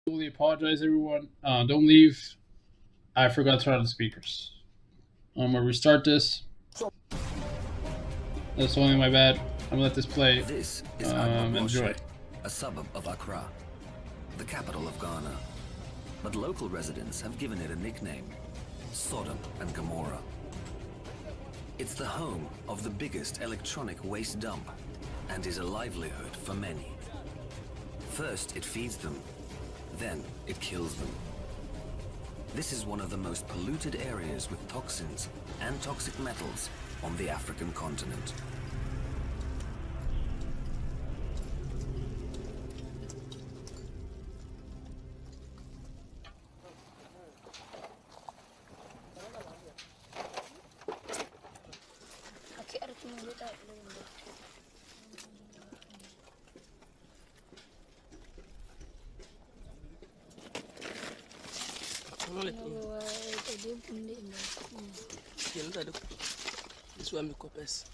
Totally apologize, everyone. Don't leave. I forgot to turn on the speakers. I'm gonna restart this. That's only my bad. I'm gonna let this play. This is Enjoy. a suburb of Accra, the capital of Ghana. But local residents have given it a nickname, Sodom and Gomorrah. It's the home of the biggest electronic waste dump and is a livelihood for many. First, it feeds them, then it kills them. This is one of the most polluted areas with toxins and toxic metals on the African continent. This one, copies.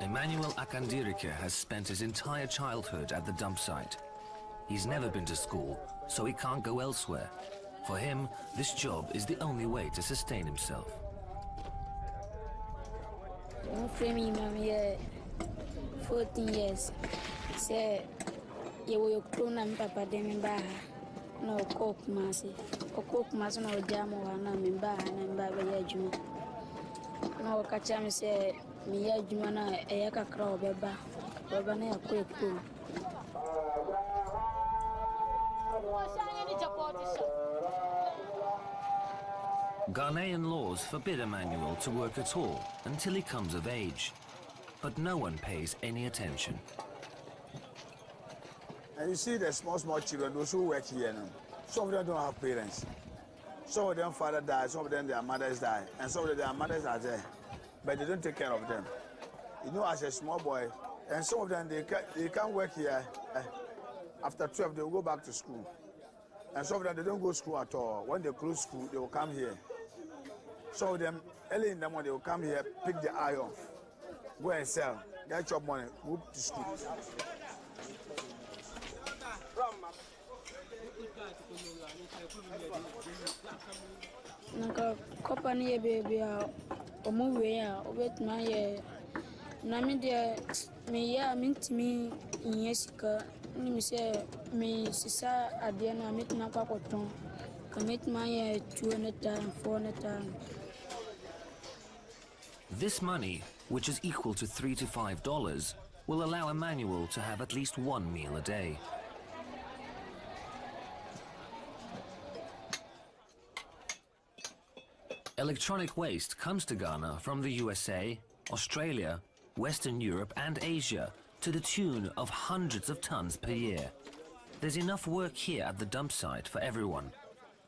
Emmanuel Akandirike has spent his entire childhood at the dump site. He's never been to school, so he can't go elsewhere. For him, this job is the only way to sustain himself. I'm framing my 14 years. Say, you will clone and papa dem baha. No cook massy. Or cook mass no jam or an in baha and baba yajuma. No catcham say, me yajumana a yaka crow beba. Babana a quick pool. Ghanaian laws forbid Emmanuel to work at all until he comes of age. But no one pays any attention. And you see the small children, those who work here, some of them don't have parents. Some of them father died, some of them their mothers die, and some of them their mothers are there, but they don't take care of them. You know, as a small boy, and some of them they can't work here. After 12, they will go back to school. And some of them, they don't go to school at all. When they close school, they will come here. Some of them, early in the morning, they will come here, pick the iron, go and sell, get your money, go to school. Naka company baby omuwe obetuma ye na me de me ya mintimi nyesika ni me se me sisa ade na metuna kwakoton ka metuma ye 200 time 400 time. This money, which is equal to $3 to $5, will allow Emmanuel to have at least one meal a day. Electronic waste comes to Ghana from the USA, Australia, Western Europe and Asia to the tune of hundreds of tons per year. There's enough work here at the dump site for everyone.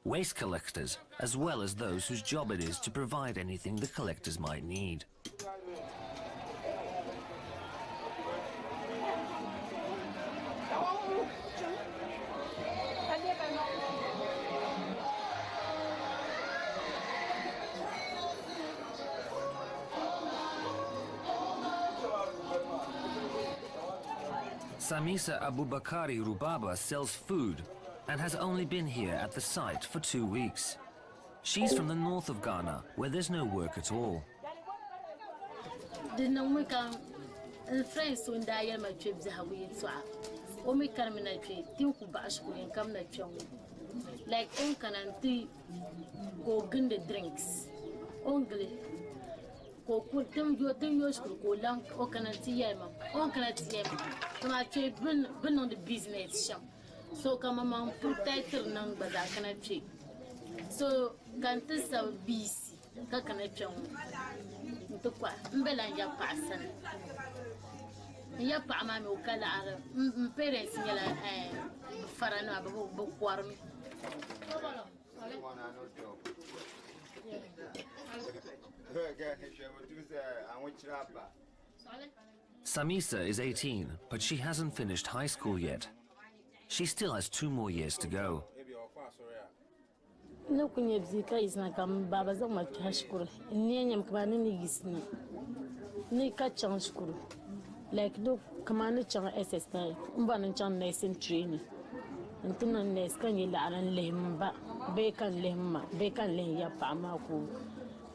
Waste collectors, as well as those whose job it is to provide anything the collectors might need. Samisa Abubakari Rubaba sells food and has only been here at the site for 2 weeks. She's from the north of Ghana, where there's no work at all. Like on can go get the drinks. Only go put them your school go long or can I been on the business shop. So come among put title number that can I check. So can this a BC? Can I check? Mbelanja person. Yapa mama ukala parents ngela farano abu kwarmi. Samisa is 18, but she hasn't finished high school yet. She still has 2 more years to go. No kunya bzika isna kam baba za ma tashkuru ni nyam kbani ni gisna ni ka chang shkuru like do kamani chang SSI mbana chang nursing training antuna nes kan yi la'aran lehimba be kan lehimma be kan leh ya pa ma ko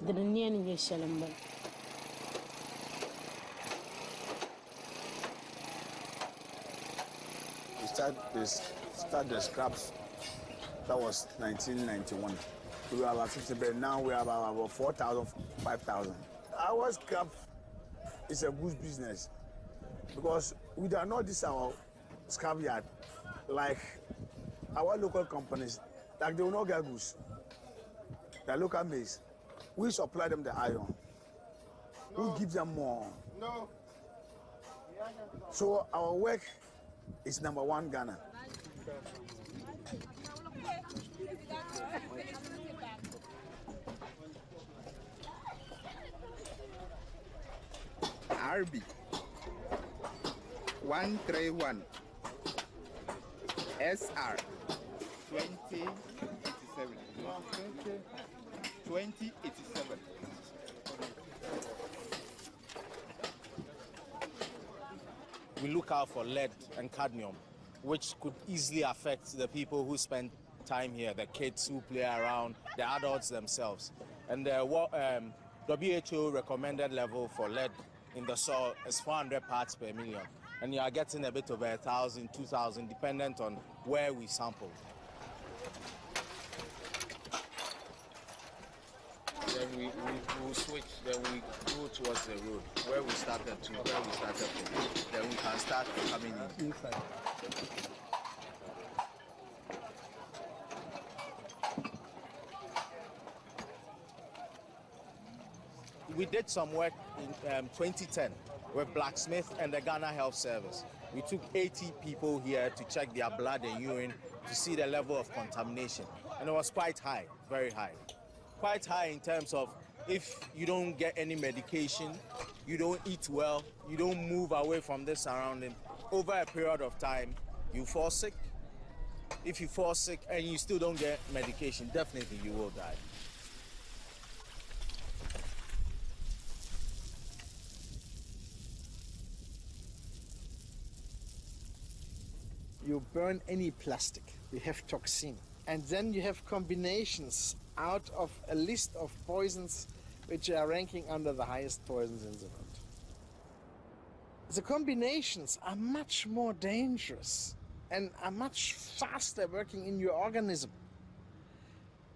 dan ni ni ye shalamba. We start the scraps. That was 1991. We were about 50, but now we are about 4,000, 5,000. Our scrap is a good business because we are not this our scrap yard like our local companies. Like they will not get goods. The local maize, we supply them the iron. We give them more. No. So our work is number one Ghana. RB 131 SR 2087 2087. We look out for lead and cadmium, which could easily affect the people who spend time here, the kids who play around, the adults themselves. And the WHO recommended level for lead in the soil is 400 parts per million. And you are getting a bit over 1,000, 2,000, dependent on where we sample. Then we switch, then we go towards the road, where we started to, where we started from. Then we can start coming in. Inside. We did some work in 2010 with Blacksmith and the Ghana Health Service. We took 80 people here to check their blood and urine to see the level of contamination. And it was quite high, very high. Quite high in terms of if you don't get any medication, you don't eat well, you don't move away from the surrounding, over a period of time, you fall sick. If you fall sick and you still don't get medication, definitely you will die. You burn any plastic, you have toxin. And then you have combinations out of a list of poisons which are ranking under the highest poisons in the world. The combinations are much more dangerous and are much faster working in your organism,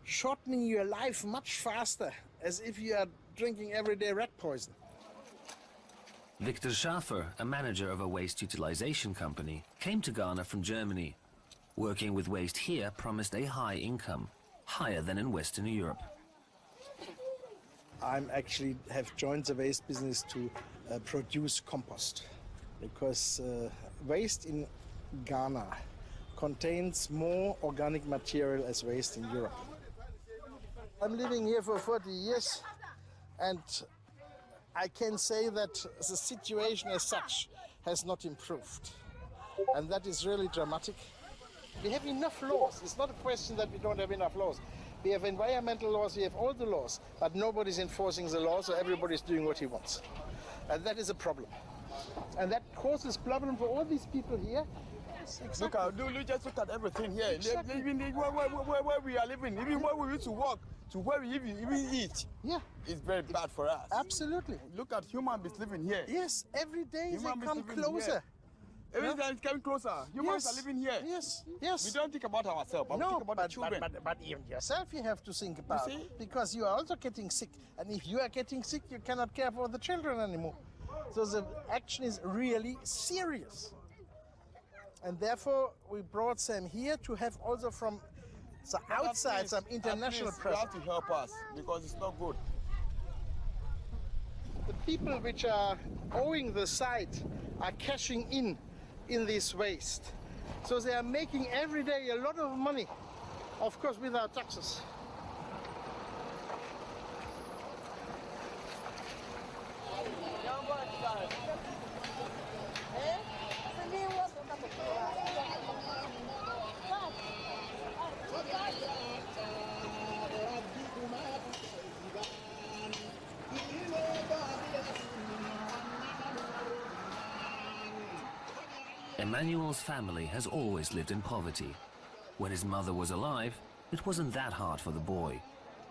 shortening your life much faster, as if you are drinking everyday rat poison. Victor Schaffer, a manager of a waste utilization company, came to Ghana from Germany. Working with waste here promised a high income, higher than in Western Europe. I actually have joined the waste business to produce compost, because waste in Ghana contains more organic material as waste in Europe. I'm living here for 40 years, and I can say that the situation as such has not improved. And that is really dramatic. We have enough laws. It's not a question that we don't have enough laws. We have environmental laws, we have all the laws, but nobody's enforcing the law, so everybody's doing what he wants. And that is a problem. And that causes problem for all these people here. Look, just look at everything here. Exactly. Even where we are living, even where we used to walk, to where we even eat. Yeah. It's very bad for us. Absolutely. Look at human beings living here. Yes, every day Human they beings come living closer. here. Every time it's coming closer. Humans are living here. Yes, yes. We don't think about ourselves, but we think about the children. But even yourself you have to think about, because you are also getting sick. And if you are getting sick, you cannot care for the children anymore. So the action is really serious. And therefore, we brought Sam here to have also from the outside some international pressure. You have to help us, because it's not good. The people which are owning the site are cashing in this waste. So they are making every day a lot of money, of course without taxes. Emmanuel's family has always lived in poverty. When his mother was alive, it wasn't that hard for the boy.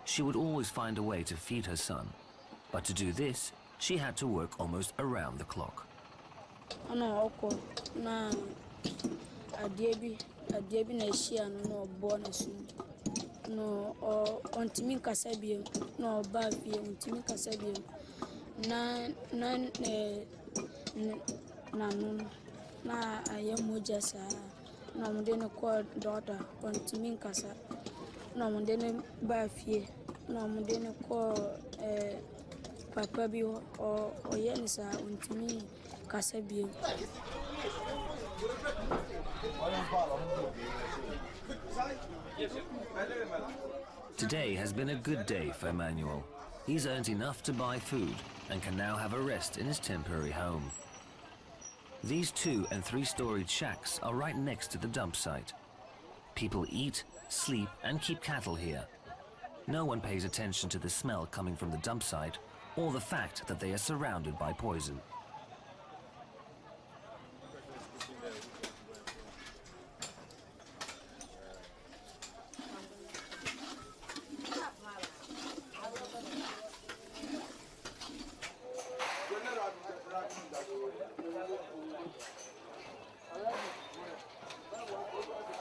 She would always find a way to feed her son. But to do this, she had to work almost around the clock. Ano oko na adiebi na shia no born asu no ontimi kasa biem no ba biem ontimi kasa biem na ayemoja sa na mo de no ko daughter ontimi kasa na mo de no ba fie na mo de no ko papa bi o yenisa ontimi kasa biem. Today has been a good day for Emmanuel. He's earned enough to buy food and can now have a rest in his temporary home. These 2- and 3-storied shacks are right next to the dump site. People eat, sleep, and keep cattle here. No one pays attention to the smell coming from the dump site or the fact that they are surrounded by poison.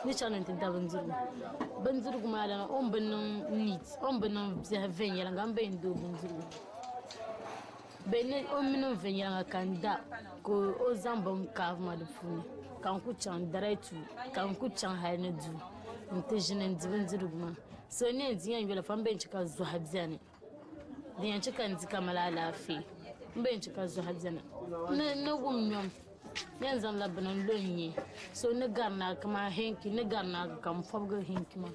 Ni channel tin da banzuru kuma da on benin meat on benin venyela ngambe ndo banzuru bene on mino venyela kanda ko ozambon kavma da funi kan ku chan daraitu kan ku chan hayne du ntejinen banzuru kuma so ne nziyan yola fambe nchika zo habzane ne nchika nzika malala fi mbe nchika zo habzane ne gumnyom yanzan labanan lonye so ne garna kama henki ne garna kam fobga henki ma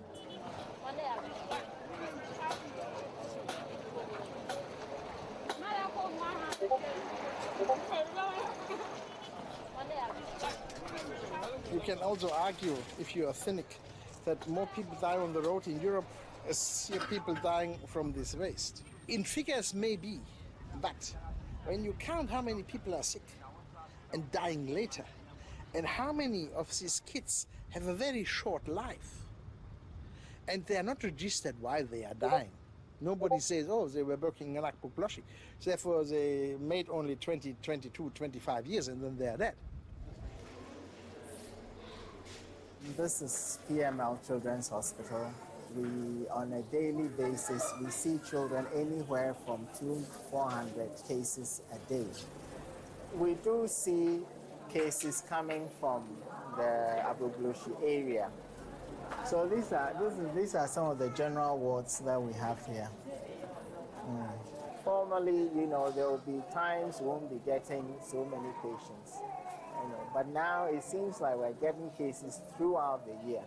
You can also argue, if you are cynic, that more people die on the road in Europe as people dying from this waste. In figures, maybe, but when you count how many people are sick and dying later, and how many of these kids have a very short life, and they are not registered while they are dying. Nobody says, oh, they were working in Akpoploshi, therefore they made only 20, 22, 25 years and then they are dead. This is PML Children's Hospital. We, on a daily basis, we see children anywhere from 200 to 400 cases a day. We do see cases coming from the Abublushi area. So these are some of the general wards that we have here. Formerly, there will be times we won't be getting so many patients. But now it seems like we're getting cases throughout the year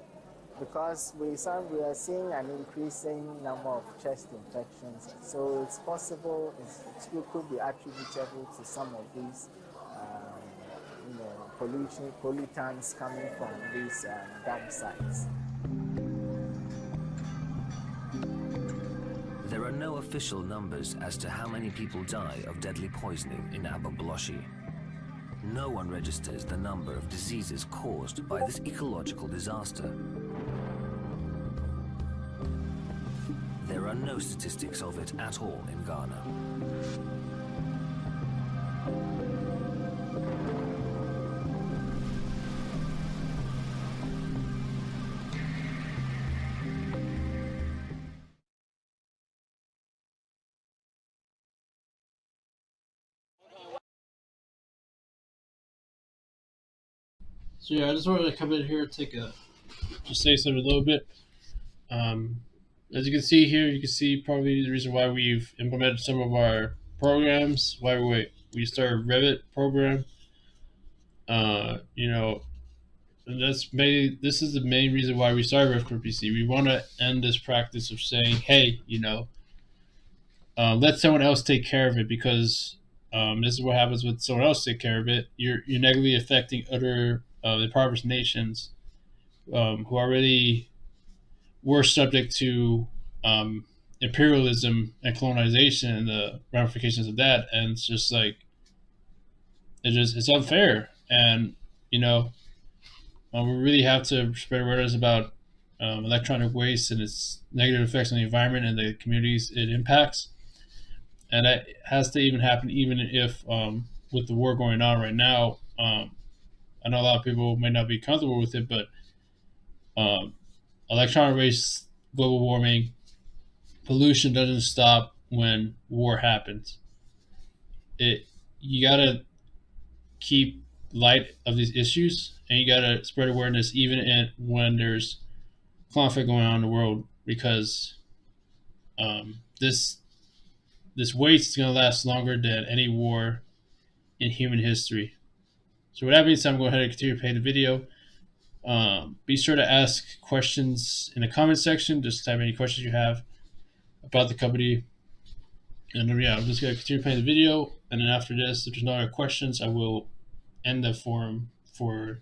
because we are seeing an increasing number of chest infections. So it's possible it could be attributable to some of these pollutants coming from these dump sites. There are no official numbers as to how many people die of deadly poisoning in Abubloshi. No one registers the number of diseases caused by this ecological disaster. There are no statistics of it at all in Ghana. So yeah, I just wanted to come in here and just say something a little bit. As you can see here, you can see probably the reason why we've implemented some of our programs, why we started Revit program. And this is the main reason why we started REVCORP PC. We want to end this practice of saying, hey, let someone else take care of it because this is what happens when someone else take care of it. You're negatively affecting other impoverished nations who already were subject to imperialism and colonization and the ramifications of that. And it's just like it's unfair. And We really have to spread awareness about electronic waste and its negative effects on the environment and the communities it impacts. And that has to even happen, even if with the war going on right now. I know a lot of people may not be comfortable with it, but um, electronic waste, global warming, pollution doesn't stop when war happens. It You gotta keep light of these issues, and you gotta spread awareness even when there's conflict going on in the world, because this waste is gonna last longer than any war in human history. So with that being said, I'm going to go ahead and continue to play the video. Be sure to ask questions in the comment section. Just type any questions you have about the company. And yeah, I'm just going to continue playing the video. And then after this, if there's no other questions, I will end the forum for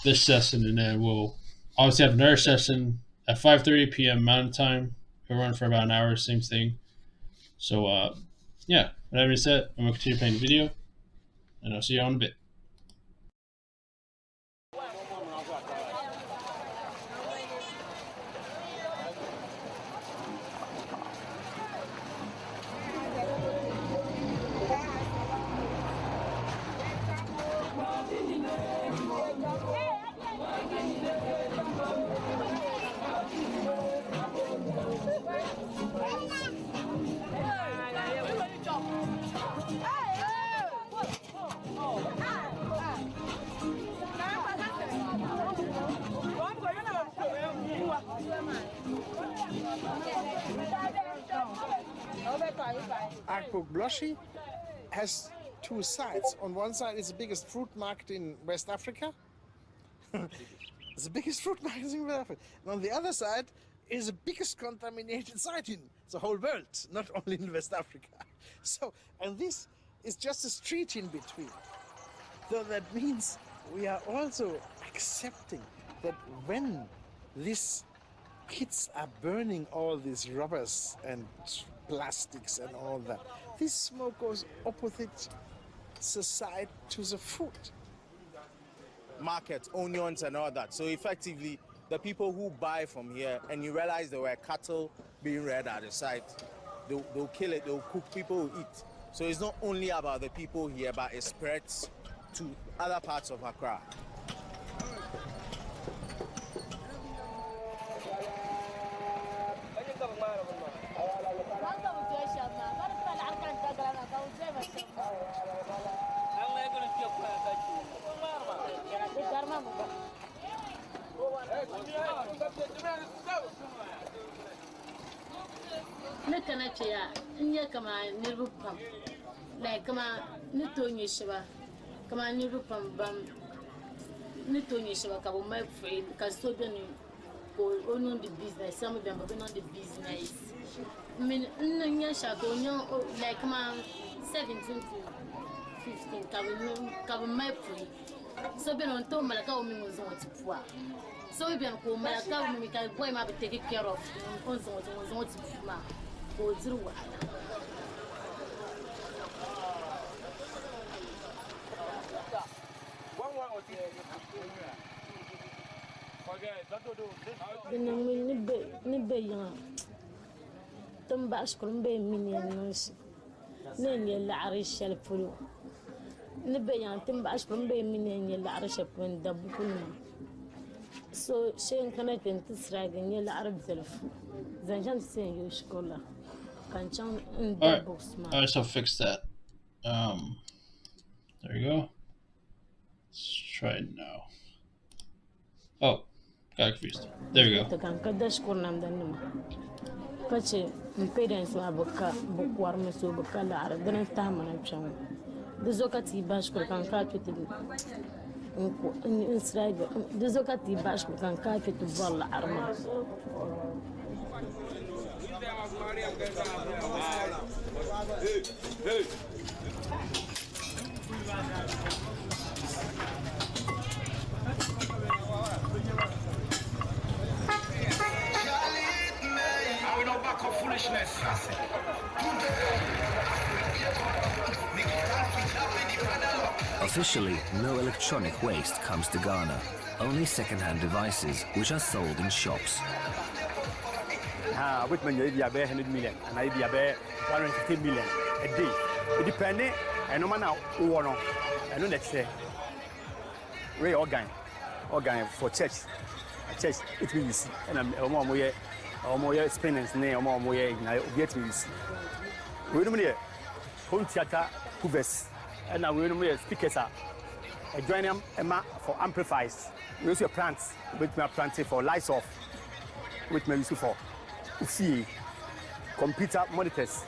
this session. And then we'll obviously have another session at 5:30 p.m. Mountain Time. We'll run for about an hour, same thing. So yeah, with that being said, I'm going to continue playing the video. And I'll see you all in a bit. Akbogloshi has two sides. On one side, it's the biggest fruit market in West Africa. It's the biggest fruit market in West Africa. And on the other side is the biggest contaminated site in the whole world, not only in West Africa. So, and this is just a street in between. So that means we are also accepting that when these kids are burning all these rubbers and plastics and all that, this smoke goes opposite side to the food. Market, onions and all that. So effectively, the people who buy from here, and you realize there were cattle being reared at the site, they'll kill it, they'll cook, people will eat. So it's not only about the people here, but it spreads to other parts of Accra. Nakana chaya, nya kama nirupam, like kama nitonye shiba, kama nirupam bam, nitonye shiba kabo my friend, cause so then go on the business, some of them have been on the business. I mean, nya shako nya like kama 17 to 15, kabo my friend. So ben on to malaka o mi mozo tipua. So ben ko malaka o mi ka boy ma be take care of on so tipuma. Go through ni be yan tambash kulum be minions ne la arish al fulu نبيان تنبعش بمبي منين يلا عرشة من دب كلنا سو شين كانت تسرق يلا عرب ثلف زين كان سين يشكولا كان كان ندبوس ما. Alright, so fix that. There you go. Let's try it now. Oh, got confused. There we go. كان كدش كنا مدنما كشي مبيدين سوا بكا بكوار مسوا بكا لا عرب دنا تامنا بشام دزوكاتي باشكو كان كاتو إسرائيل دزوكاتي باشكو كان كاتو تبغى عرما I will not back up foolishness. Officially, no electronic waste comes to Ghana, only second-hand devices which are sold in shops. With me, you have 100 million, and I have 150 million a day. It depends, and no man now, and no next day. We organ for church. Church, it means, and I'm more experience, or more get me. We don't need home theater, hoovers, and now we don't need speakers. A join for amplifiers. We use your plants, with my plants for lights off, with my use for see computer monitors.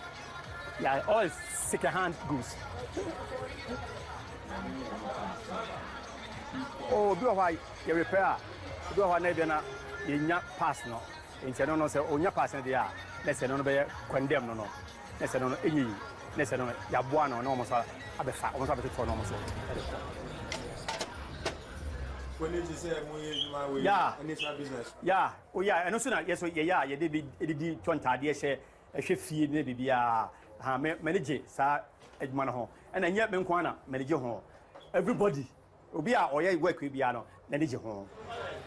Yeah, all second-hand goods. Oh, do why you repair? Do why you not pass no? Instead no say oh you pass there. Let's say no be condemn no. Let's say no let's say no ya buano no almost abefa almost abefa for no almost. When did you say yeah, initial business? Yeah, oh yeah, and also yes, yeah, you did 20 say a fee bibia manage sa edman ho. And then yet menkwana manage ho. Everybody obia or work with piano manage ho.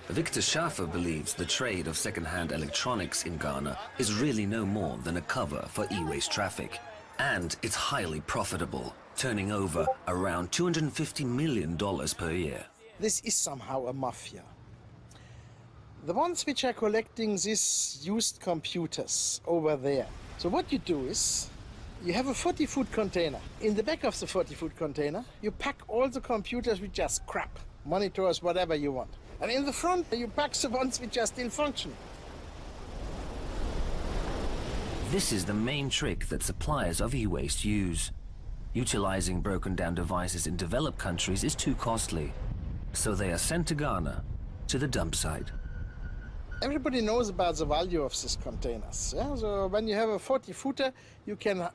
Victor Schaffer believes the trade of second-hand electronics in Ghana is really no more than a cover for e-waste traffic. And it's highly profitable, turning over around $250 million per year. This is somehow a mafia. The ones which are collecting these used computers over there. So what you do is, you have a 40-foot container. In the back of the 40-foot container, you pack all the computers which are scrap, monitors, whatever you want. And in the front, you pack the ones which are still functioning. This is the main trick that suppliers of e-waste use. Utilizing broken-down devices in developed countries is too costly. So they are sent to Ghana, to the dump site. Everybody knows about the value of these containers. Yeah? So when you have a 40-footer, you can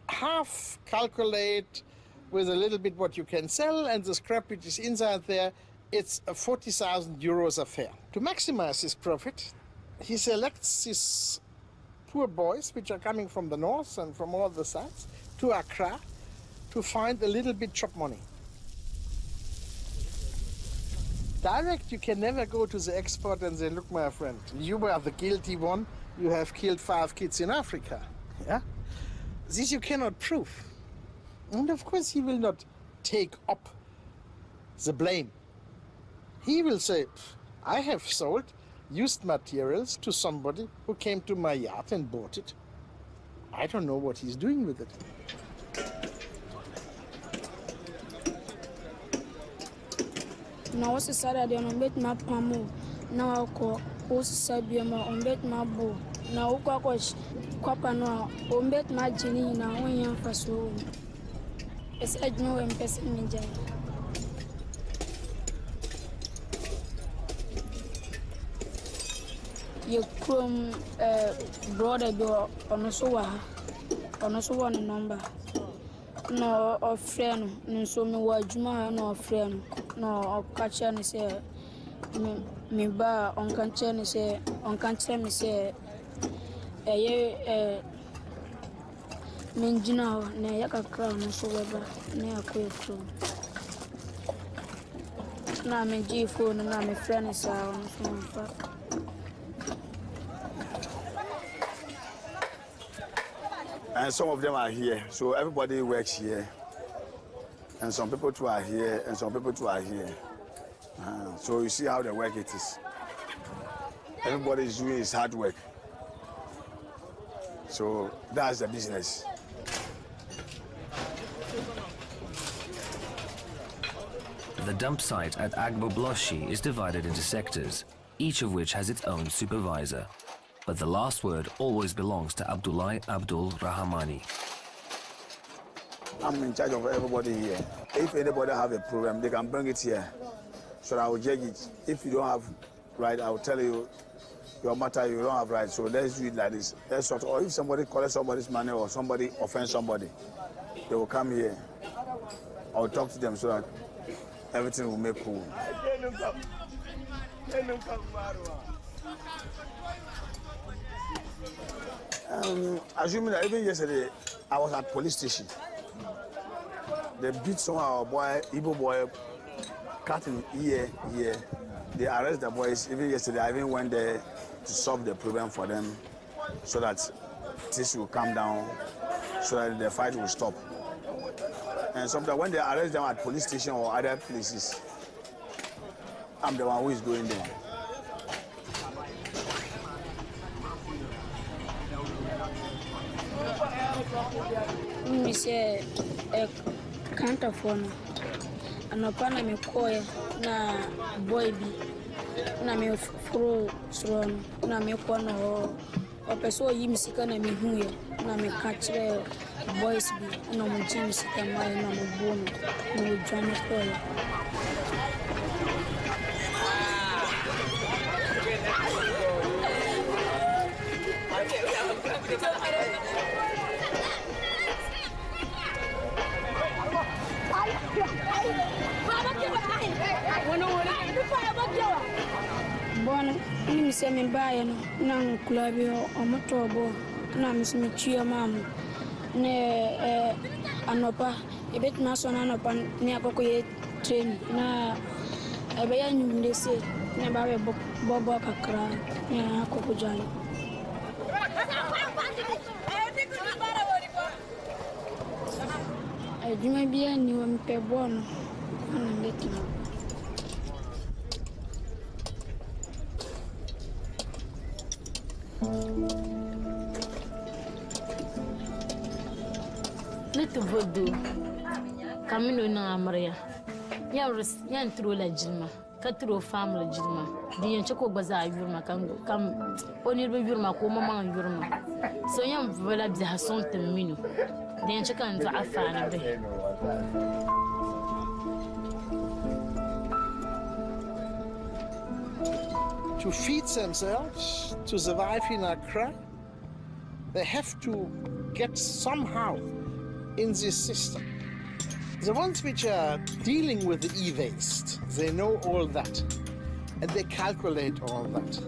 half calculate with a little bit what you can sell, and the scrap which is inside there, it's a 40,000 euros affair. To maximize his profit, he selects these poor boys, which are coming from the north and from all the sides, to Accra to find a little bit chop money. Direct, you can never go to the export and say, look, my friend, you were the guilty one, you have killed 5 kids in Africa. Yeah? This you cannot prove. And of course he will not take up the blame. He will say, I have sold used materials to somebody who came to my yard and bought it. I don't know what he's doing with it. Na wasi sada de on bet ma pamo na ko o sabia ma on bet ma bo na o kwa pa no on bet ma jini na on yan faso es adno em person ni jai ye krom brother do ono so wa no number no o friend no so me wa adwuma no o friend no o kacha ni say me ba on kanche ni say on kanche me say men jina na ya kakra no so weba na akoye krom na me ji phone na me friend sa on so fa. And some of them are here, so everybody works here. And some people too are here, and some people too are here. So you see how the work it is. Everybody is doing his hard work. So that's the business. The dump site at Agbo Bloshi is divided into sectors, each of which has its own supervisor. But the last word always belongs to Abdullahi Abdul Rahmani. I'm in charge of everybody here. If anybody have a problem, they can bring it here. So I will judge it. If you don't have right, I will tell you your matter, you don't have right. So let's do it like this. Let's sort of, or if somebody collects somebody's money or somebody offends somebody, they will come here. I will talk to them so that everything will make cool. Assuming that even yesterday I was at police station. They beat somehow boy, Igbo boy, cut him ear. They arrest the boys. Even yesterday, I even went there to solve the problem for them, so that this will calm down, so that the fight will stop. And sometimes when they arrest them at police station or other places, I'm the one who is going there. Me say a counterphone. Anopana me koya na boy bi na me fro sron na me kono o peso yi misika na me huye na me kachire boys bi na mo ji misika mai na mo bono no jame koya. Bona ni se me baye no na club o motobo na me se me tua mam ne anopa e bet ma so na anopa ni akoko ye train na e be ya nyumde se ne ba be bobo kakra ne akoko jale e djuma bia ni wa mpe bono na ngeti. Little voodoo. Camino na Maria. Yan through la Jilma. Katro family Jilma. The Yanchako Baza Yurma come only Yurma, Mama Yurma. So young Velab has something minu. The Yanchakan to Afan. To feed themselves, to survive in Accra, they have to get somehow in this system. The ones which are dealing with the e-waste, they know all that, and they calculate all that.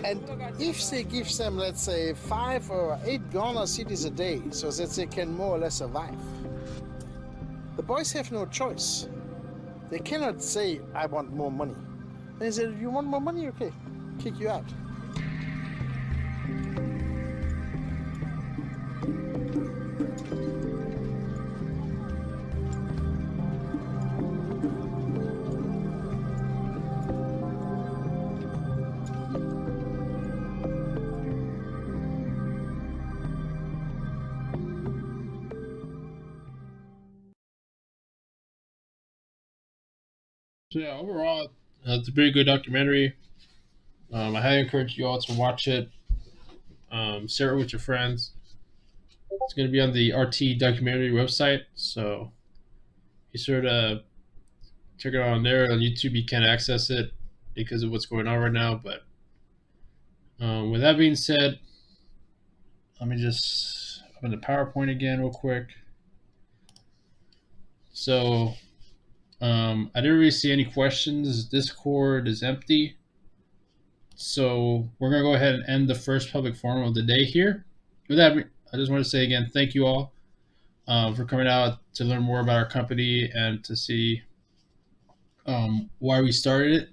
And if they give them, let's say, 5 or 8 Ghana cities a day, so that they can more or less survive, the boys have no choice. They cannot say, I want more money. They say, you want more money? Okay, kick you out. So yeah, overall, it's a pretty good documentary. I highly encourage you all to watch it. Share it with your friends. It's going to be on the RT documentary website, so be sure to check it out on there. On YouTube, you can't access it because of what's going on right now. But with that being said, let me just open the PowerPoint again real quick. So I didn't really see any questions. Discord is empty. So we're going to go ahead and end the first public forum of the day here. With that, I just want to say again, thank you all for coming out to learn more about our company and to see why we started it.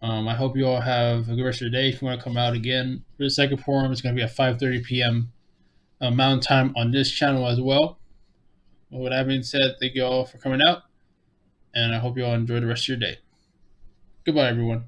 I hope you all have a good rest of your day. If you want to come out again for the second forum, it's going to be at 5:30 p.m. Mountain Time on this channel as well. With that being said, thank you all for coming out, and I hope you all enjoy the rest of your day. Goodbye, everyone.